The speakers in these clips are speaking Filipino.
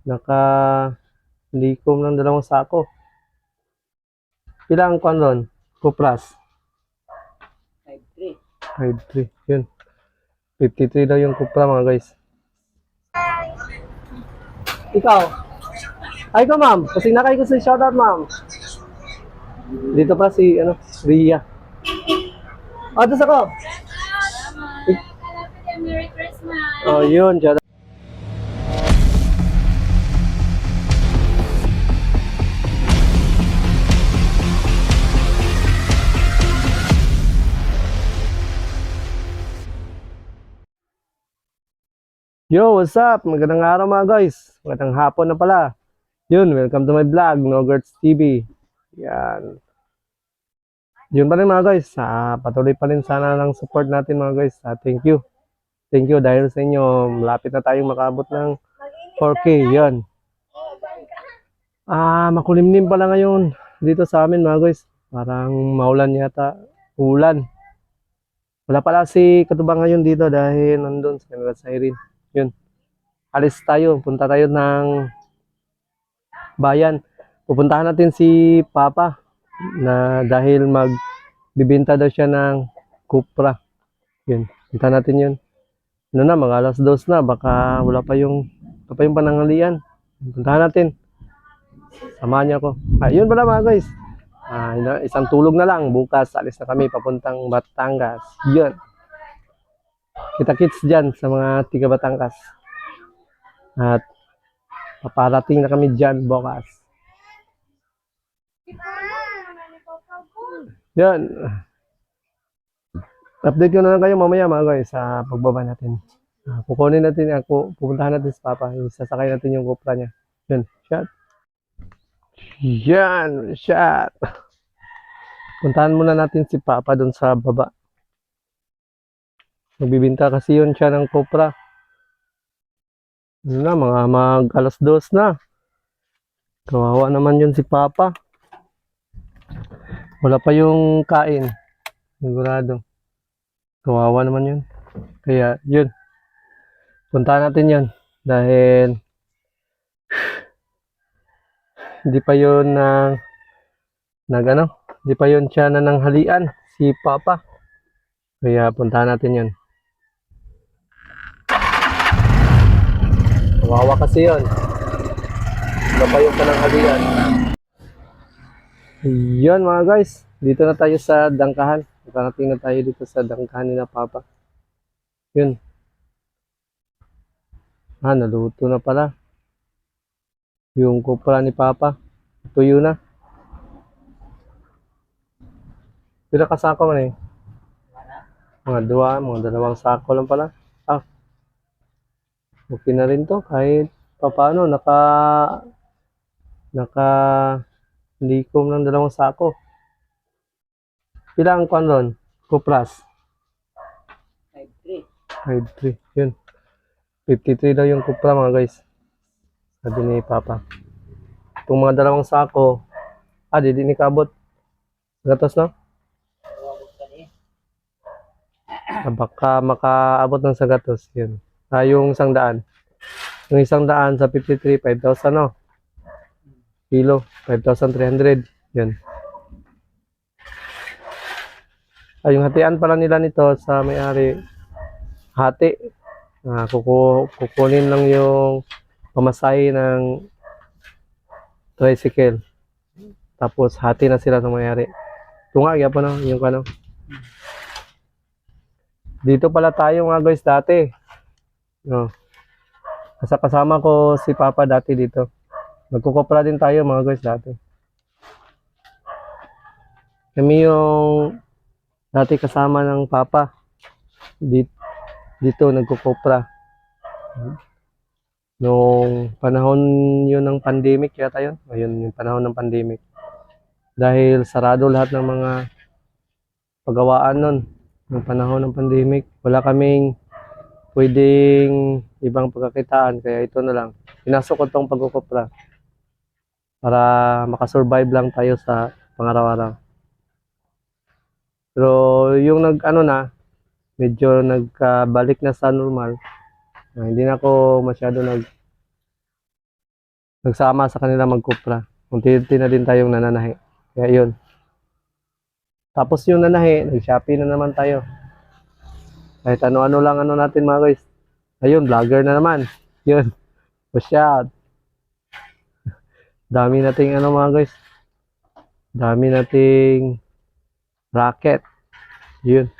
Naka-likom ng 2 sako. Ilang kwan ron? Kupras? 5-3. 5-3. Yun. 53 daw yung kupra mga guys. Ikaw? Ay ko ma'am. Kasi nakay ko sa shoutout ma'am. Dito pa si Ria. Doon ako. Merry Christmas! Oh, yun. Shoutout. Yo, what's up? Magandang araw mga guys. Magandang hapon na pala. Yun, welcome to my vlog, Nogerts TV. Yan. Yun pa rin mga guys. Patuloy pa rin sana ng support natin mga guys. Thank you. Thank you dahil sa inyo. Malapit na tayong makaabot ng 4K. Yan. Makulimlim pala ngayon dito sa amin mga guys. Parang maulan yata. Ulan. Wala pala si Katubang ngayon dito dahil nandun sa Canada Siren. Yun. Alis tayo. Punta tayo ng bayan. Pupuntahan natin si Papa na dahil magbibenta daw siya ng Cupra. Yun. Punta natin yun. Mga alas 2 na. Baka wala pa yung pananghalian. Puntahan natin. Samahan niya ako. Yun pala mga guys. Isang tulog na lang. Bukas alis na kami papuntang Batangas. Yun. Kita-kits dyan sa mga tiga Batangas. At paparating na kami dyan bukas. Yan. Update ko na lang kayo mamaya mga guys sa pagbaba natin. Kukunin natin pupuntahan natin si Papa. Sasakay natin yung Cupra niya. Yan. Shot. Yan. Shot. Puntahan muna natin si Papa doon sa baba. Magbibinta kasi yun siya ng Cupra. Mga alas 2 na. Kawawa naman yun si Papa. Wala pa yung kain. Sigurado. Kawawa naman yun. Kaya yun. Puntahan natin yun. Dahil hindi pa yun hindi pa yun siya nananghalian si Papa. Kaya puntahan natin yun. Kawawa kasi yun. Wala pa yung pananghalian. Yun mga guys. Dito na tayo sa Dangkahan. Nakarating na tayo dito sa Dangkahan ni na Papa. Yun. Naluto na pala. Yung Cupra ni Papa. Tuyo na. Pila kasako man eh. Mga 2 sako lang pala. Okay na rin to. Kahit paano likom ng 2 sako. Ilang kwan ron? Kupras? 5-3. 5-3. Yun. 53 daw yung Cupra mga guys. Sabi ni Papa. Itong mga 2 sako. Di kabot. Gatos no? Baka makaabot ng sagatos. Yun. Yung 100. Yung 100 sa 53, 5,000 no? Kilo. 5,300. Yun. Yung hatian pala nila nito sa may-ari. Hati. Kukunin lang yung pamasahe ng tricycle. Tapos hati na sila sa may-ari. Tunga, po no? Yung ano. Dito pala tayo mga guys dati. No. Kasama ko si Papa dati dito. Nagkukopra din tayo mga guys dati. Kami yung dati kasama ng Papa. Dito nagkukopra. Nung panahon yun ng pandemic yata yun. Ayun yung panahon ng pandemic. Dahil sarado lahat ng mga pagawaan nun. Nung panahon ng pandemic, wala kaming pwedeng ibang pagkakitaan. Kaya ito na lang. Pinasok ko tong pagkukopra para makasurvive lang tayo sa pangaraw-araw. Pero yung medyo nagkabalik na sa normal. Hindi na ako masyado nagsama sa kanila magkupra. Unti-unti na din tayong nananahi. Kaya yun. Tapos yung nanahi, nag-Shopee na naman tayo. Kahit ano-ano lang ano natin mga guys. Ayun, vlogger na naman. Yun. Push out. Dami nating ano mga guys. Dami nating racket. Yun.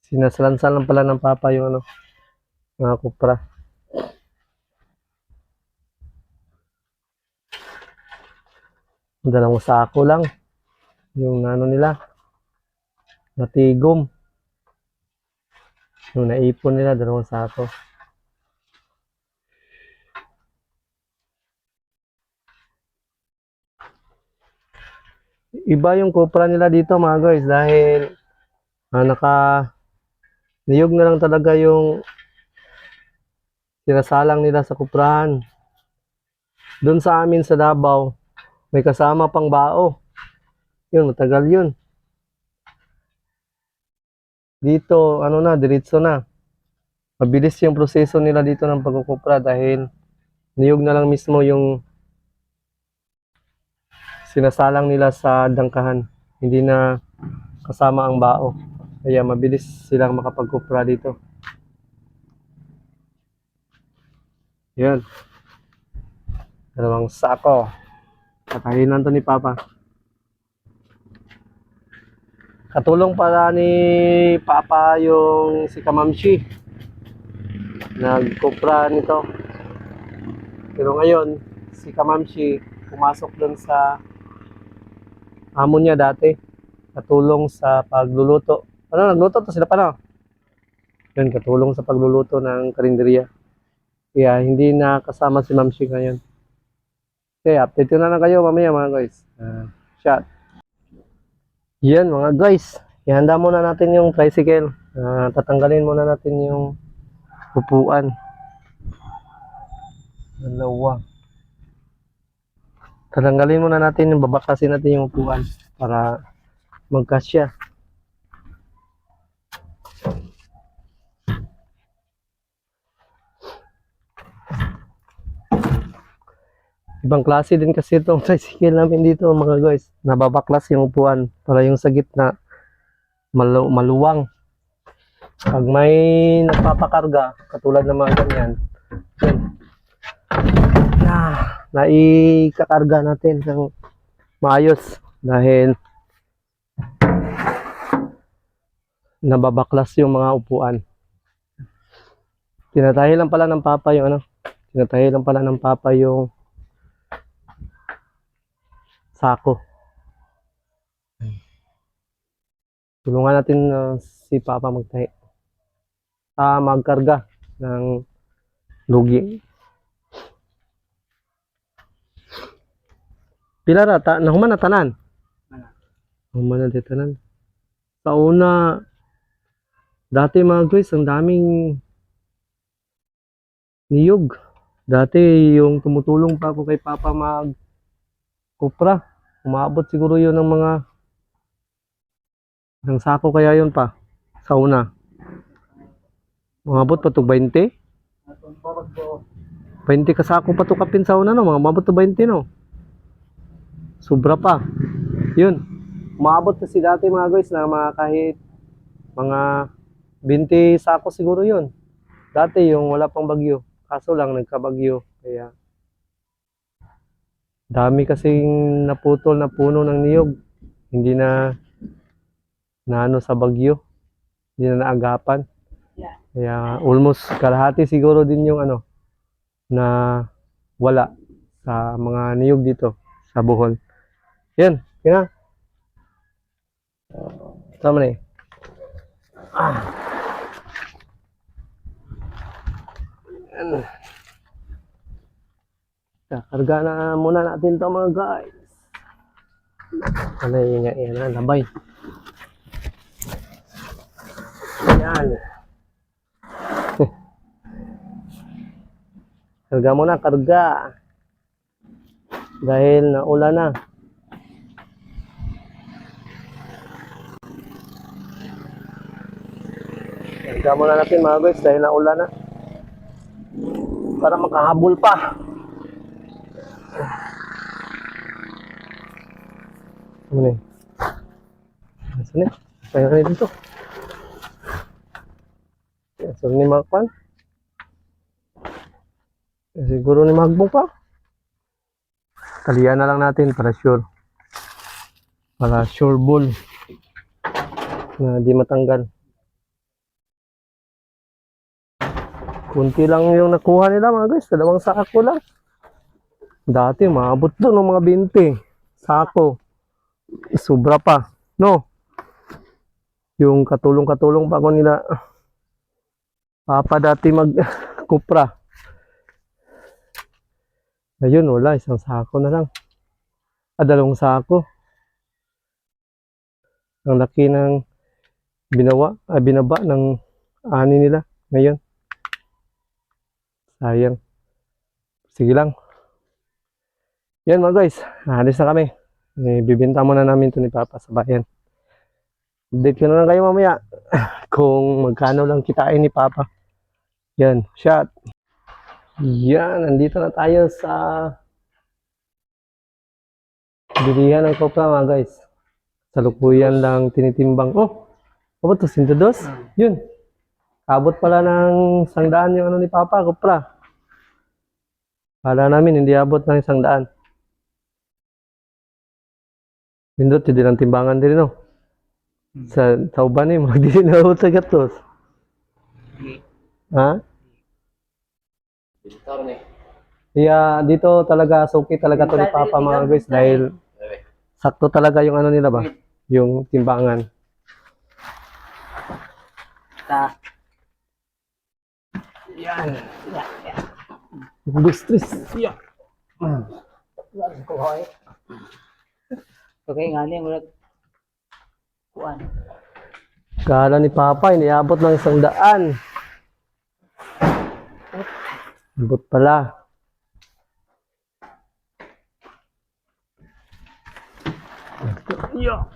Sinasalansan lang pala ng papa yung ano, mga kupra. Dalawang sako lang. Yung ano nila, natigom. Yung naipon nila, dalawang sako. Iba yung kupra nila dito mga guys dahil niyog na lang talaga yung sinasalang nila sa kuprahan. Doon sa amin sa Davao, may kasama pang bao. Yun, matagal yun. Dito, ano na, diretso na. Mabilis yung proseso nila dito ng pagkukupra dahil niyog na lang mismo yung sinasalang nila sa dangkahan. Hindi na kasama ang bao. Kaya mabilis silang makapagkupra dito. Yun. Dalawang sako. Kakahinan to ni Papa. Katulong pala ni Papa yung si Kamamshi. Nagkupra nito. Pero ngayon, si Kamamshi pumasok dun sa amo niya dati. Katulong sa pagluluto. Ano, nagluto to sila pa na? Yun, katulong sa pagluluto ng karinderya. Kaya hindi na kasama si Mamshi ngayon. Okay, update ko na lang kayo mamaya mga guys. Shot. Yan mga guys. Ihanda muna natin yung tricycle. Tatanggalin muna natin yung upuan. Dalawa. Tatanggalin muna natin yung babakasin natin yung upuan para magkasya. Ibang klase din kasi itong tricycle namin dito mga guys. Nababaklas yung upuan para yung sa gitna maluwang. Pag may nagpapakarga, katulad ng mga ganyan, yun, naikakarga natin ng maayos dahil nababaklas yung mga upuan. Tinatahi lang pala ng Papa yung ano, tinatahi lang pala ng Papa yung sako. Tulungan natin si Papa magtahi. Magkarga ng lugi. Pila ra ta nahuman na tanan. Nahuman na di tanan. Sa una dati mga guys, ang daming niyog. Dati yung tumutulong pa ako kay Papa mag kupra. Umabot siguro yun ng mga ng sako kaya yun pa sa una. Umabot pa to 20. 20 kasako pa to kapin sa una no, mga umabot to 20 no. Sobra pa. Yun. Umabot kasi dati mga guys na mga kahit mga 20 sako siguro yun. Dati yung wala pang bagyo. Kaso lang nagkabagyo. Kaya dami kasing naputol na puno ng niyog. Hindi na naano sa bagyo. Hindi na naagapan. Kaya almost kalahati siguro din yung ano na wala sa mga niyog dito sa Bohol. Yan. Yan na. Tama na eh. Yan. Kakarga na muna natin to mga guys. Ano yun yan, labay. Yan. Karga muna, karga. Dahil naulan na. Higa muna natin mga guys dahil naulan na. Para makahabol pa. Ano na yun? Saan na? Kaya ka dito. Saan ni Magpan? Siguro ni Magbong pa. Talian na lang natin para sure. Para sure ball. Na di matanggal. Kunti lang yung nakuha nila mga guys. 2 sako lang. Dati maabot doon ng mga 20 sako. Sobra pa. No? Yung katulong-katulong pa ko nila. Papa dati mag-kupra. Ayun, wala. 1 sako na lang. 2 sako. Ang laki ng binaba ng ani nila ngayon. Sayang. Sige lang. Yan mga guys. Alis na kami. Bibenta muna namin ito ni Papa sa bayan. Update ko na lang kayo mamaya. Kung magkano lang kitain ni Papa. Yan. Shot. Yan. Nandito na tayo sa bilihan ng kopra mga guys. Salukuyan lang tinitimbang. Oh! Ano ba ito? Sintudos? Yun. Abot pala ng 100 yung ano ni Papa, kopra. Kala namin hindi abot ng 100. Pindot, hindi lang timbangan din, no? Sa uban eh, hindi na abot sa gatos. Ha? Yeah, dito talaga, suki talaga to ni Papa mga guys dahil sakto talaga yung ano nila ba? Yung timbangan. Yan. Gustres. Yeah. Okay, nga niya, mula kuan. Kala ni Papa, iniabot ng 100. Abot pala. Yeah.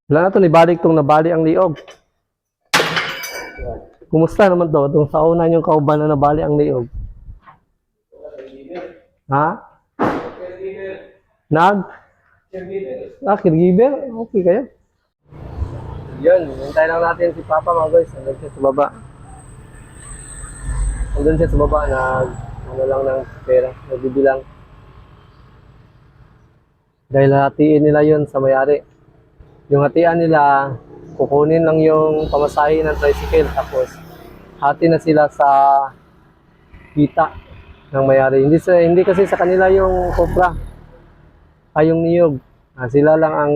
Wala na ito, nibalik itong nabali ang liog. Kumusta naman to? Itong sa una yung kauban na nabali ang liog. Ha? Caregiver? Okay kayo? Yun, hintayin lang natin si Papa mga guys. Nandun siya sa baba. Nandun siya sa baba na ano lang ng pera, nagbibilang. Dahil hatiin nila yun sa may-ari. Yung hatian nila, kukunin lang yung pamasahe ng tricycle. Tapos, hati na sila sa kita ng may-ari. Hindi kasi sa kanila yung kopra. Ay yung niyog. Sila lang ang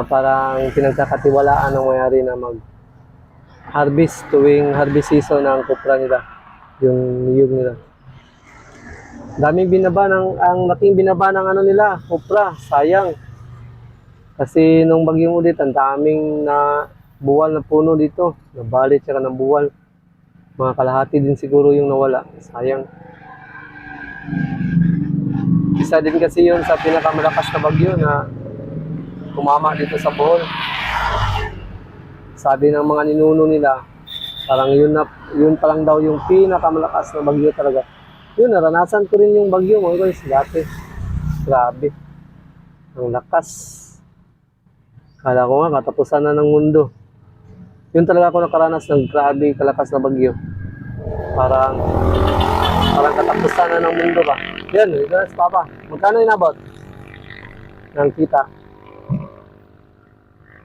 parang pinagkakatiwalaan ng may-ari na mag-harvest tuwing harvest season ng kopra nila. Yung niyog nila. Daming binaba ang laking binaba ng ano nila, kopra. Sayang. Kasi nung bagyong ulit, ang daming na buwal na puno dito. Nabalit siya ng buwal. Mga kalahati din siguro yung nawala. Sayang. Isa din kasi yun sa pinakamalakas na bagyo na tumama dito sa Bohol. Sabi ng mga ninuno nila, parang yun pa lang daw yung pinakamalakas na bagyo talaga. Yun, naranasan ko rin yung bagyo mga guys, dati. Grabe. Ang lakas. Kala ko nga, katapusan na ng mundo. Yun talaga ako nakaranas ng grabe, kalakas na bagyo. Parang katapusan na ng mundo ba. Yan, ito na si Papa. Magkano inabot? Ng kita?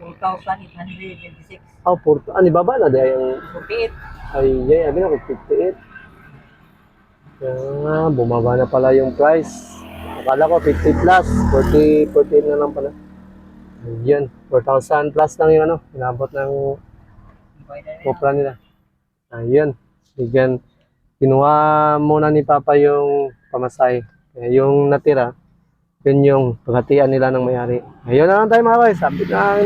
4,826. Oh, baba na dahil 48. ay, abi na ko 58. Bumaba na pala yung price. Akala ko 50 plus, 48 na lang pala. Ayan, 4,000 plus lang yung ano, inabot ng kopra nila. Ayan, bigyan. Kinuha muna ni Papa yung pamasahe. Yung natira, yun yung paghatian nila ng may-ari. Ayun na lang tayo mga guys. Sabi na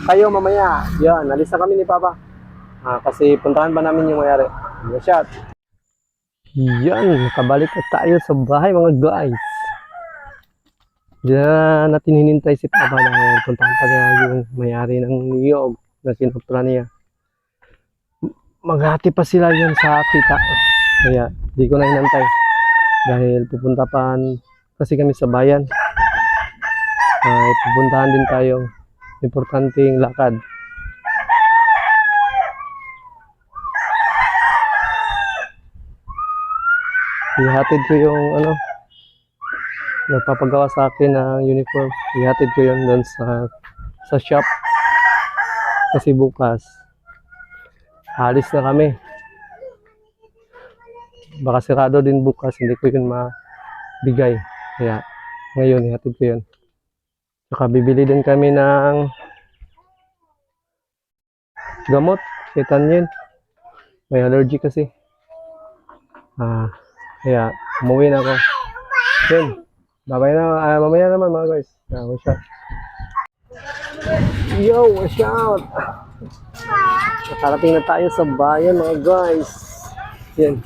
kayo mamaya. Yan, alis na kami ni Papa. Kasi puntahan pa namin yung may-ari. Shot. Yan, nakabalik na tayo sa bahay mga guys. Diyan na natin hinintay si Papa dahil puntahan pa niya yung may-ari ng niyog na kinopra niya. Maghati pa sila yun sa kita. Kaya di ko na hinantay. Dahil pupunta pa kasi kami sa bayan. Ay pupuntahan din tayong importanteng lakad. Ihatid ko yung nagpapagawa sa akin ng uniform. Ihatid ko yun doon sa shop. Kasi bukas, alis na kami. Baka sirado din bukas, hindi ko yun mabigay. Kaya ngayon, ihatid ko yun. Saka bibili din kami ng gamot. Kita niyo yun. May allergy kasi. Kaya umuwi na ako. Yun. Babay na. Mamaya naman mga guys. Watch out. Yo, watch out. Nakarating na tayo sa bayan mga guys. Yan.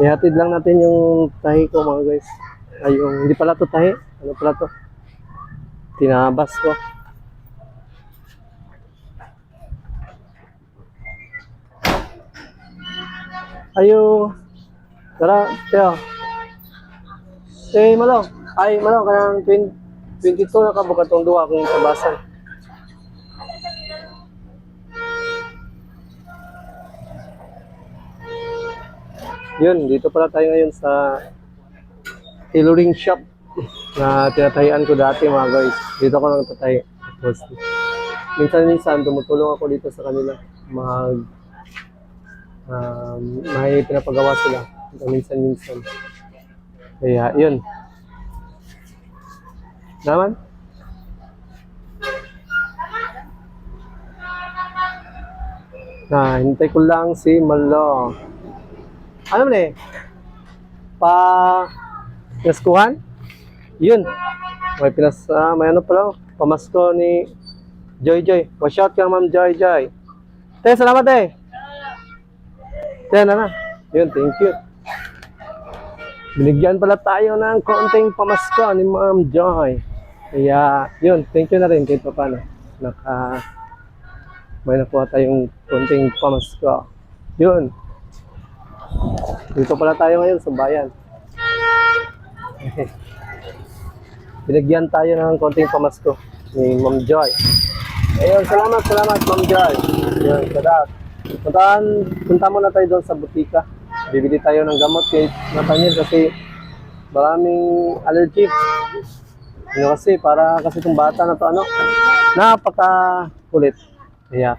Ihatid lang natin yung tahi ko mga guys. Ay, hindi pala to tahi. Ano pala to? Tinabas ko. Ayo. Tara, Teo. Malo. Ay, Malo, kanang 22 na kabukat itong duwa kung tabasan. Yun, dito pala tayo ngayon sa tailoring shop na tinatahian ko dati mga guys. Dito ako nang tatahi. Tapos, minsan tumutulong ako dito sa kanila. May pinapagawa sila. Minsan. Kaya, yun. Naman? Hintay ko lang si Malo. Ano man eh? Pinaskuhan? Yun. May ano pala. Pamasko ni Joy. Watch out ka, Ma'am Joy. Te, salamat eh. Te, na. Yun, thank you. Binigyan pala tayo ng konting pamasko ni Ma'am Joy. Kaya, yun, thank you na rin kahit pa paano. May nakuha tayong konting pamasko. Yun. Dito pala tayo ngayon sa bayan. Binigyan tayo ng konting pamasko ni Ma'am Joy. Ayun, salamat Ma'am Joy. Yun, sadat. Punta muna tayo doon sa butika. Bibili tayo ng gamot kay Nathaniel kasi maraming allergy. Kasi kasi itong bata na to napaka-kulit. Kaya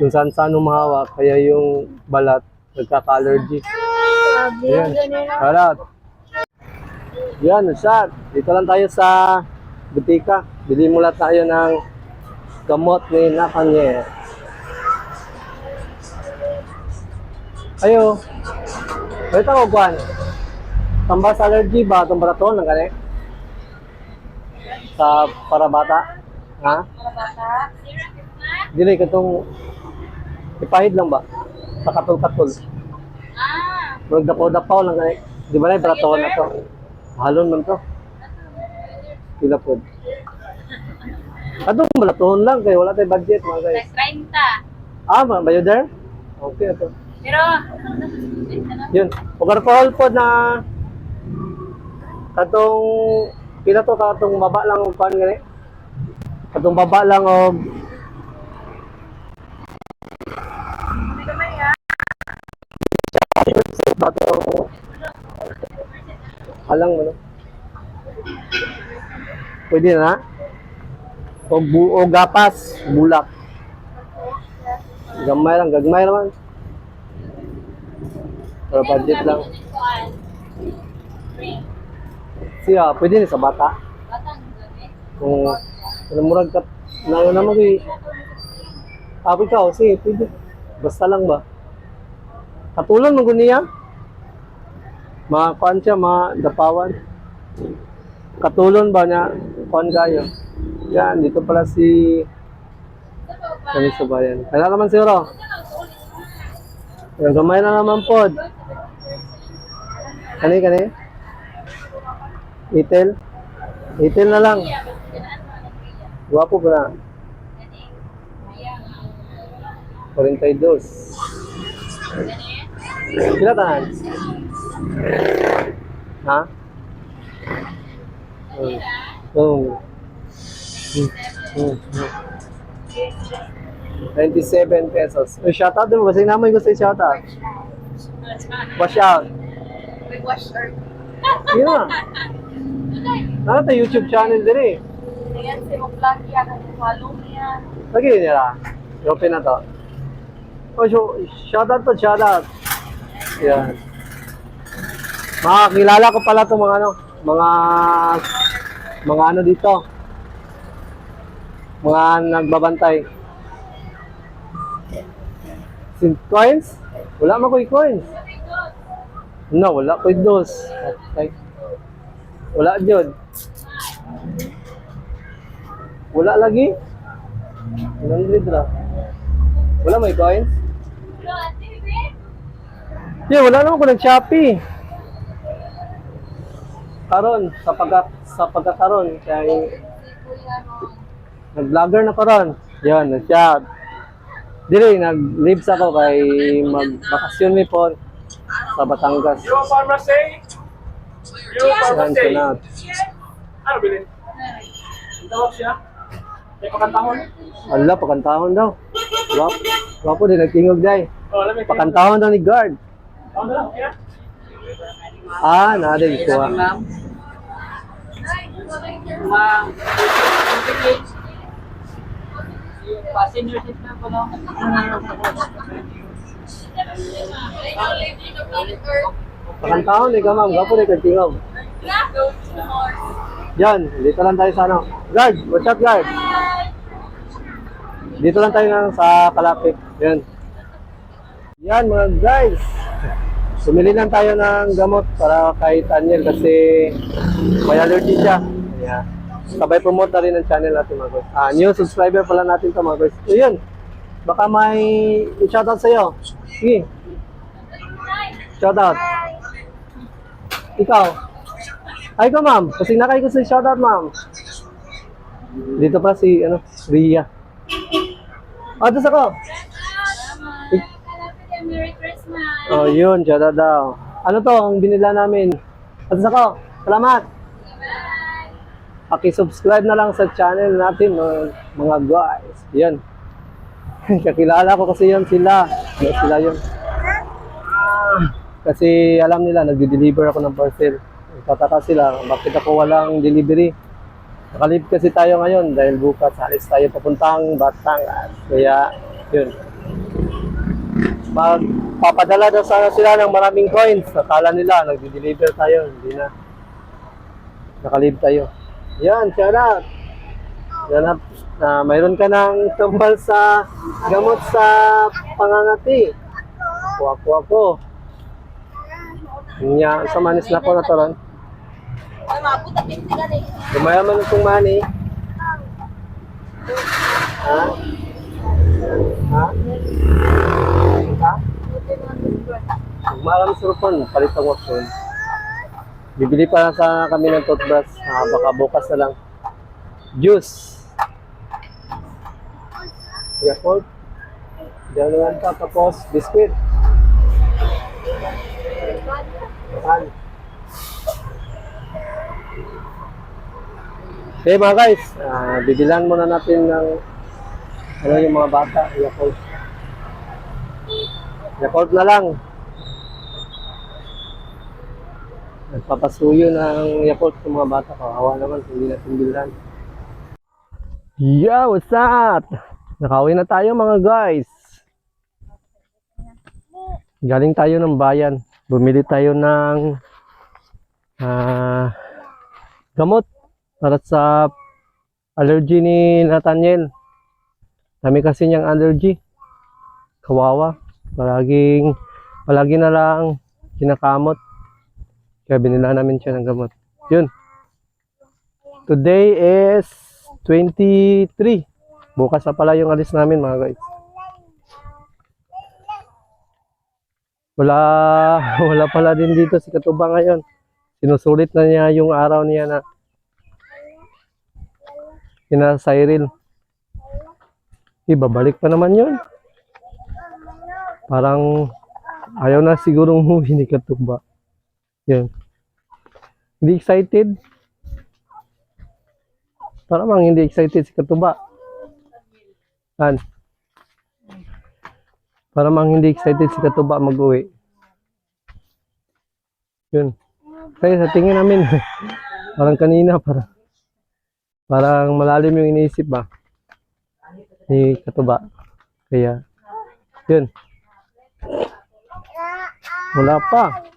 kung saan humahawak, kaya yung balat nagkaka-allergy. Ayan, balat. Yan, shot. Dito lang tayo sa butika. Bili mula tayo ng gamot ni Nathaniel. Ayo. Ito ko kuan. Tambas allergy ba itong baraton ng gani? Sa para bata? Ha? Para bata? Dili katong ipahid lang ba? Sa katol-katol. Murag dapaw-dapaw lang gani. Di ba na baraton na to? Halon man to. Pila po. Atong baraton lang kay wala tayong budget mga guys. 30. Bayodar? Okay ito. Pero, yun. Pag-alcohol po na katong pila to katong baba lang og pan gani. Katong baba lang og alang mo no. Pwede na. O gapas, bulak. Gagmay naman. Pero budget lang. Siya, pwede rin sa bata. Kung murag ka, naman kayo. Apoy ka, sige, pwede. Basta lang ba? Katulong mo niya. Kuan siya, dapawan. Katulong ba niya? Kuan kayo. Yan, dito pala kami sa bayan. Kaya naman siguro. Yung gamay na naman po. Kani. Itel? Itel na lang. Guwapo ba na? 42. Kila tahan? Ha? Oo. 97 pesos. Shoutout din mo. Kasi naman gusto yung shoutout. Wash out. Wash or Yun na. Ano tayo YouTube channel din eh. ayan si Vlog yan, follow niya. Lagi nila. Open na to. Oh, shoutout to, shoutout. Yan. Makakilala ko pala itong mga ano, mga ano dito. Mga nagbabantay. Coins? Wala man ko coins. No, wala ko dos. Okay. Wala jud. Wala lagi. 100 ra. Wala may coins? Wala naman ko nag-Shopee. Karon sa pagkakaroon kay nag-vlogger na karon. Yan, nag-shop. Dili nag-lives ako kay mag-bakasyon mi po sa Batangas. You want pharmacy? You want Yan, pharmacy? sunod. Ano bilhin? Tawag siya? May pakantahon? Ala, pakantahon daw. Wapo din, nagtingog day. Oh, alam mo. Pakantahon daw ni guard. Tawag na lang, kaya? Nada ikuha. Ma'am. Ma'am. Passenger seat na po, no? Pakantahon, ikaw ma'am. Wapo din, nagtingog. Yan, dito lang tayo sa ano. Guard, what's up guard? Dito lang tayo sa kalapit. Yan. Yan mga guys. Sumili lang tayo ng gamot para kay Daniel kasi may allergy siya. Yeah. Sabay promote na rin ang channel natin mga guys. New subscriber pala natin to mga guys. So yun. Baka may shoutout sa'yo. Sige. Shoutout. Ikaw. Ay ko ma'am. Kasi nakay ko sa shoutout ma'am. Dito pa si Ria. Doon ako. Merry Christmas! Oh, yun, shoutout daw. Ano to, ang binila namin. At ako, salamat. Paki-subscribe na lang sa channel natin, mga guys. Yan. Kakilala ko kasi yan sila. Sila yun. Kasi alam nila, nagde-deliver ako ng parcel. Tataka sila, bakit ako walang delivery? Nakalib kasi tayo ngayon dahil bukas alis tayo papuntang Batangas. Kaya, yun. Magpapadala daw sana sila ng maraming coins. Akala nila, nagde-deliver tayo. Hindi na. Nakalib tayo. Yan, shout out. Yan, mayroon ka ng tumbal sa gamot sa pangangati. Ako. Nya, sa manis na ko na to ron. Ay, mabuta, pintigan eh. Lumayaman itong money. Ha? Ha? Maram surupon, palit ang option. Bibili pa lang sana kami ng toothbrush. Baka bukas na lang. Juice. Yakult. Diyan naman pa. Tapos, biscuit. Pan. Okay mga guys, bibilan muna natin ng yung mga bata. Yakult. Yakult na lang. Nagpapasuyo ng Yakult sa mga bata ko. Awa naman, hindi natin bilhan. Yeah, what's up? Nakauwi na tayo mga guys. Galing tayo ng bayan. Bumili tayo ng gamot para sa allergy ni Nathaniel. Dami kasi niyang allergy. Kawawa. Palagi na lang kinakamot. Kaya binila namin siya ng gamot. Yun. Today is 23. Bukas na pala yung alis namin mga guys. Wala pala din dito si Katuba ngayon. Sinusulit na niya yung araw niya na kina Cyril. Babalik pa naman yun. Parang ayaw na siguro umuwi ni Katuba. Yun. Hindi excited. Parang hindi excited si Katuba. An? Parang hindi excited si Katuba mag-uwi. Yun. Kasi sa tingin namin, parang kanina, parang malalim yung iniisip ba ni Katuba. Kaya, yun. Wala pa.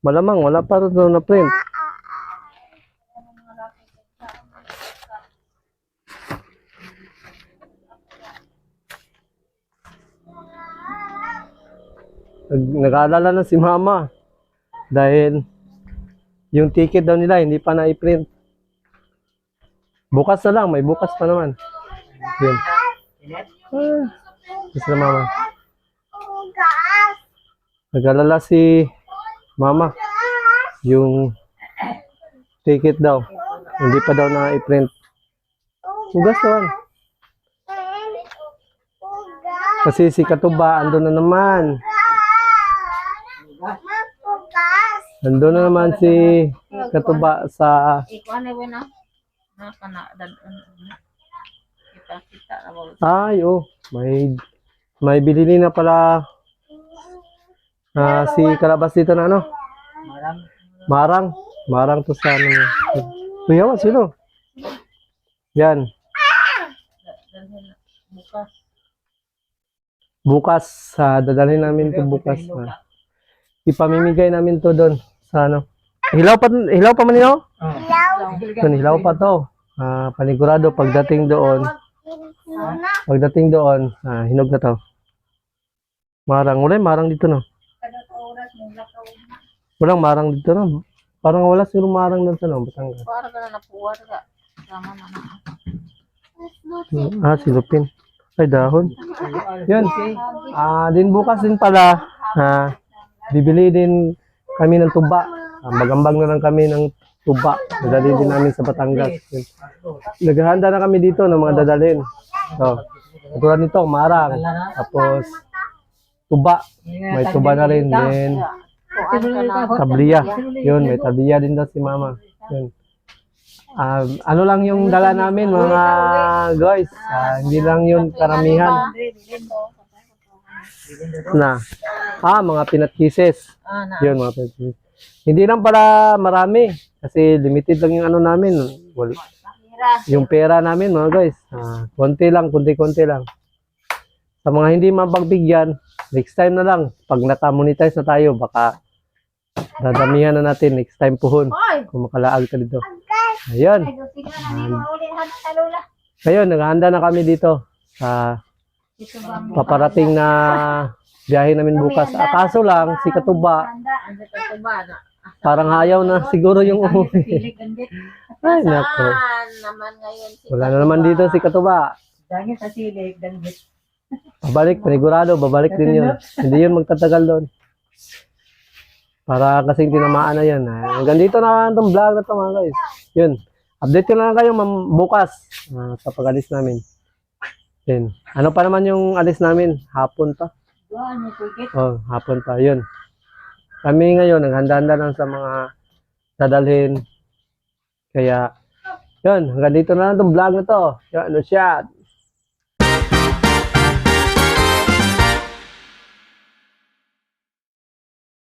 Malamang, wala pa rin na print. Nag-aalala na si Mama dahil yung ticket daw nila hindi pa na-i-print. Bukas na lang, may bukas pa naman. Yun. Gusto na Mama. Nag-aalala si Mama yung ticket daw. Hindi pa daw na-i-print. Bugas naman. Kasi si Katuba, andun na naman. Andun na naman si Katuba sa... Ikaw na ba na? Nakana, kita na ba? Ay, oh. May bilili na pala si Kalabas dito na ano? Marang to sa ano. Kuya, sino? Yan. Bukas, dadalhin namin to bukas. Ipamimigay namin to doon sa ano. Hilaw pa man yun? Hilaw pa to. Panigurado pagdating doon, hinog na to. Marang dito no. Walang marang dito no. Parang wala siguro marang dito no, Batangas. Para ka na napuwar ka. Sama na. Silupin. Ay, dahon. Yun. Din bukas din pala, bibili din kami ng tuba. Magambang na lang kami ng tuba. Dadalhin din namin sa Batangas. Yun. Naghahanda na kami dito ng mga dadalhin. So, katulad nito, marang. Tapos, tuba. May tuba na rin. Then, tabliya. Yun, may tabliya din daw si Mama. Yun. Ano lang yung dala namin mga guys, hindi lang yun karamihan na mga peanut kisses. Yun, mga peanut kisses. Hindi lang para marami kasi limited lang yung ano namin. Yung pera namin mga guys, konti lang. Sa mga hindi mapagbigyan, next time na lang pag naka-monetize na tayo, baka dadamihan na natin next time puhon kung makalaag ka dito. Ayun. Ayun, naghahanda na kami dito sa paparating na biyahe namin bukas. Kaso lang, si Katuba, parang ayaw na siguro yung umuwi. Ay, nako. Wala na naman dito si Katuba. Babalik, panigurado, babalik din yun. Hindi yun magtatagal doon. Para kasing tinamaan na yan. Hanggang dito na itong vlog na ito mga guys. Yun. Update ko na lang kayo bukas sa pag-alis namin. Yun. Ano pa naman yung alis namin? Hapon pa. Oh, hapon pa. Yun. Kami ngayon, naghanda-handa lang sa mga dadalhin. Kaya, yun. Hanggang dito na lang itong vlog na ito. Yun, ano siya.